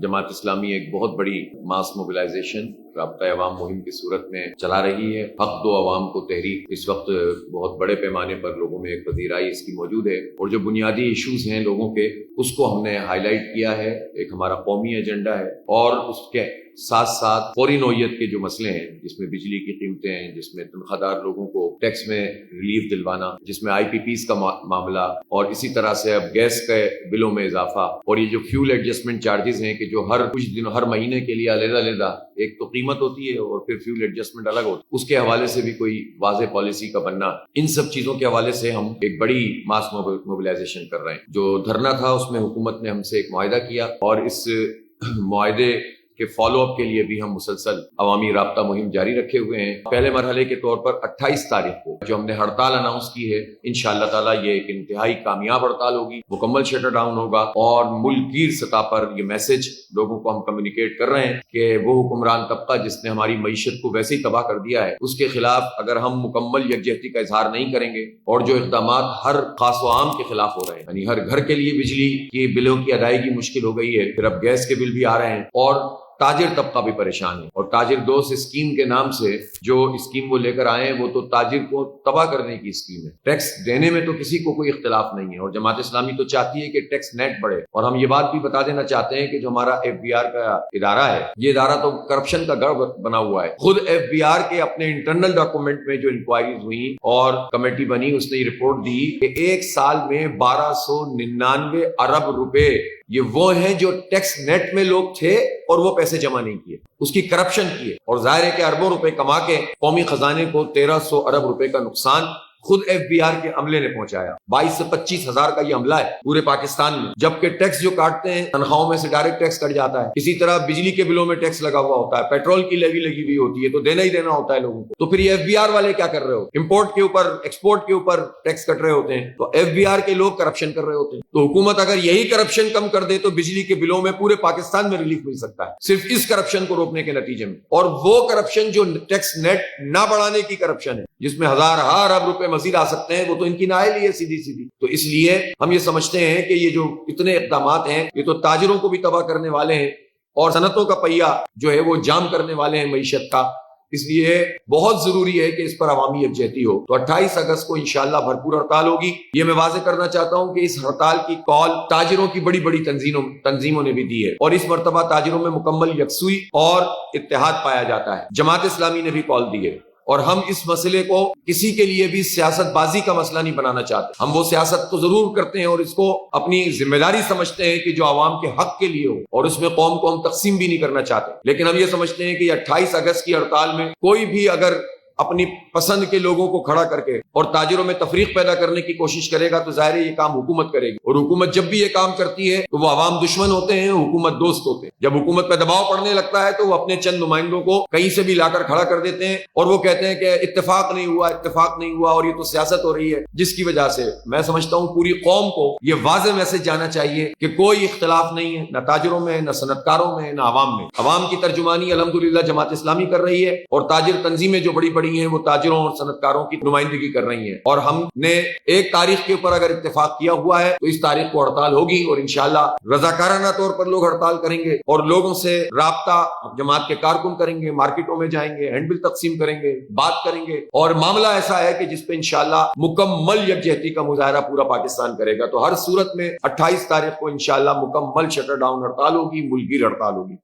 جماعت اسلامی ایک بہت بڑی ماس موبلائزیشن رابطہ عوام مہم کی صورت میں چلا رہی ہے۔ حق دو عوام کو تحریک اس وقت بہت بڑے پیمانے پر لوگوں میں ایک پذیرائی اس کی موجود ہے، اور جو بنیادی ایشوز ہیں لوگوں کے اس کو ہم نے ہائی لائٹ کیا ہے۔ ایک ہمارا قومی ایجنڈا ہے، اور اس کے ساتھ ساتھ فوری نوعیت کے جو مسئلے ہیں، جس میں بجلی کی قیمتیں ہیں، جس میں تنخواہ دار لوگوں کو ٹیکس میں ریلیف دلوانا، جس میں IPPs کا معاملہ، اور اسی طرح سے اب گیس کے بلوں میں اضافہ، اور یہ جو فیول ایڈجسٹمنٹ چارجز ہیں کہ جو ہر کچھ دنوں ہر مہینے کے لیے علیحدہ ایک تو قیمت ہوتی ہے اور پھر فیول ایڈجسٹمنٹ الگ ہوتی ہے، اس کے حوالے سے بھی کوئی واضح پالیسی کا بننا، ان سب چیزوں کے حوالے سے ہم ایک بڑی ماس موبلائزیشن کر رہے ہیں۔ جو دھرنا تھا اس میں حکومت نے ہم سے ایک معاہدہ کیا، اور اس معاہدے کے فالو اپ کے لیے بھی ہم مسلسل عوامی رابطہ مہم جاری رکھے ہوئے ہیں۔ پہلے مرحلے کے طور پر 28 تاریخ کو جو ہم نے ہڑتال اناؤنس کی ہے، انشاءاللہ تعالیٰ یہ ایک انتہائی کامیاب ہڑتال ہوگی، مکمل شٹر ڈاؤن ہوگا، اور ملک گیر سطح پر یہ میسج لوگوں کو ہم کمیونیکیٹ کر رہے ہیں کہ وہ حکمران طبقہ جس نے ہماری معیشت کو ویسے ہی تباہ کر دیا ہے، اس کے خلاف اگر ہم مکمل یکجہتی کا اظہار نہیں کریں گے، اور جو اقدامات ہر خاص و عام کے خلاف ہو رہے ہیں، یعنی ہر گھر کے لیے بجلی کی بلوں کی ادائیگی مشکل ہو گئی ہے، پھر اب گیس کے بل بھی آ رہے ہیں، اور تاجر طبقہ بھی پریشان ہے، اور تاجر دوست اسکیم کے نام سے جو اسکیم وہ لے کر آئے ہیں وہ تو تاجر کو تباہ کرنے کی اسکیم ہے۔ ٹیکس دینے میں تو کسی کو کوئی اختلاف نہیں ہے، اور جماعت اسلامی تو چاہتی ہے کہ ٹیکس نیٹ بڑھے، اور ہم یہ بات بھی بتا دینا چاہتے ہیں کہ جو ہمارا FBR کا ادارہ ہے، یہ ادارہ تو کرپشن کا گڑھ بنا ہوا ہے۔ خود FBR کے اپنے انٹرنل ڈاکومنٹ میں جو انکوائریز ہوئی اور کمیٹی بنی، اس نے یہ رپورٹ دی کہ ایک سال میں 1299 ارب روپے یہ وہ ہیں جو ٹیکس نیٹ میں لوگ تھے اور وہ پیسے جمع نہیں کیے، اس کی کرپشن کی ہے، اور ظاہر ہے کہ اربوں روپے کما کے قومی خزانے کو 1300 ارب روپے کا نقصان خود FBR کے عملے نے پہنچایا۔ 22 سے 25 ہزار کا یہ عملہ ہے پورے پاکستان میں، جبکہ ٹیکس جو کاٹتے ہیں تنخواہوں میں سے ڈائریکٹ ٹیکس کٹ جاتا ہے، اسی طرح بجلی کے بلوں میں ٹیکس لگا ہوا ہوتا ہے، پیٹرول کی لیوی لگی ہوئی ہوتی ہے، تو دینا ہی دینا ہوتا ہے لوگوں کو۔ تو پھر یہ FBR والے کیا کر رہے ہو؟ امپورٹ کے اوپر ایکسپورٹ کے اوپر ٹیکس کٹ رہے ہوتے ہیں، تو FBR کے لوگ کرپشن کر رہے ہوتے ہیں۔ تو حکومت اگر یہی کرپشن کم کر دے تو بجلی کے بلوں میں پورے پاکستان میں ریلیف مل سکتا ہے، صرف اس کرپشن کو روکنے کے نتیجے میں۔ اور وہ کرپشن جو ٹیکس نیٹ نہ بڑھانے کی کرپشن ہے، جس میں ہزار ارب روپے مزید آ سکتے ہیں، وہ تو ان کی نائل ہی ہے سیدھی۔ تو اس لیے ہم یہ سمجھتے ہیں کہ یہ جو اتنے اقدامات ہیں، یہ تو تاجروں کو بھی تباہ کرنے والے ہیں، اور صنعتوں کا پہیہ جو ہے وہ جام کرنے والے ہیں معیشت کا۔ اس لیے بہت ضروری ہے کہ اس پر عوامی یکجہتی ہو۔ تو 28 اگست کو انشاءاللہ بھرپور ہڑتال ہوگی۔ یہ میں واضح کرنا چاہتا ہوں کہ اس ہڑتال کی کال تاجروں کی بڑی بڑی تنظیموں نے بھی دی ہے، اور اس مرتبہ تاجروں میں مکمل یکسوئی اور اتحاد پایا جاتا ہے۔ جماعت اسلامی نے بھی کال دی ہے، اور ہم اس مسئلے کو کسی کے لیے بھی سیاست بازی کا مسئلہ نہیں بنانا چاہتے۔ ہم وہ سیاست تو ضرور کرتے ہیں اور اس کو اپنی ذمہ داری سمجھتے ہیں کہ جو عوام کے حق کے لیے ہو، اور اس میں قوم کو ہم تقسیم بھی نہیں کرنا چاہتے، لیکن ہم یہ سمجھتے ہیں کہ یہ 28 اگست کی ہڑتال میں کوئی بھی اگر اپنی پسند کے لوگوں کو کھڑا کر کے اور تاجروں میں تفریق پیدا کرنے کی کوشش کرے گا، تو ظاہر ہے یہ کام حکومت کرے گی، اور حکومت جب بھی یہ کام کرتی ہے تو وہ عوام دشمن ہوتے ہیں، حکومت دوست ہوتے ہیں۔ جب حکومت پہ دباؤ پڑنے لگتا ہے تو وہ اپنے چند نمائندوں کو کہیں سے بھی لا کر کھڑا کر دیتے ہیں، اور وہ کہتے ہیں کہ اتفاق نہیں ہوا اور یہ تو سیاست ہو رہی ہے، جس کی وجہ سے میں سمجھتا ہوں پوری قوم کو یہ واضح میسج جانا چاہیے کہ کوئی اختلاف نہیں ہے، نہ تاجروں میں، نہ صنعت کاروں میں، نہ عوام میں۔ عوام کی ترجمانی الحمدللہ جماعت اسلامی کر رہی ہے، اور تاجر تنظیمیں جو بڑی بڑی ہیں وہ تاجروں اور صنعت کاروں کی نمائندگی کر رہی ہیں، اور ہم نے ایک تاریخ کے اوپر اگر اتفاق کیا ہوا ہے تو اس تاریخ کو ہڑتال ہوگی، اور انشاءاللہ رضاکارانہ طور پر لوگ ہڑتال کریں گے، اور لوگوں سے رابطہ جماعت کے کارکن کریں گے، مارکیٹوں میں جائیں گے، ہینڈ بل تقسیم کریں گے، بات کریں گے، اور معاملہ ایسا ہے کہ جس پہ انشاءاللہ مکمل یکجہتی کا مظاہرہ پورا پاکستان کرے گا۔ تو ہر صورت میں 28 تاریخ کو انشاءاللہ مکمل شٹر ڈاؤن ہڑتال ہوگی، ملک گیر ہڑتال ہوگی۔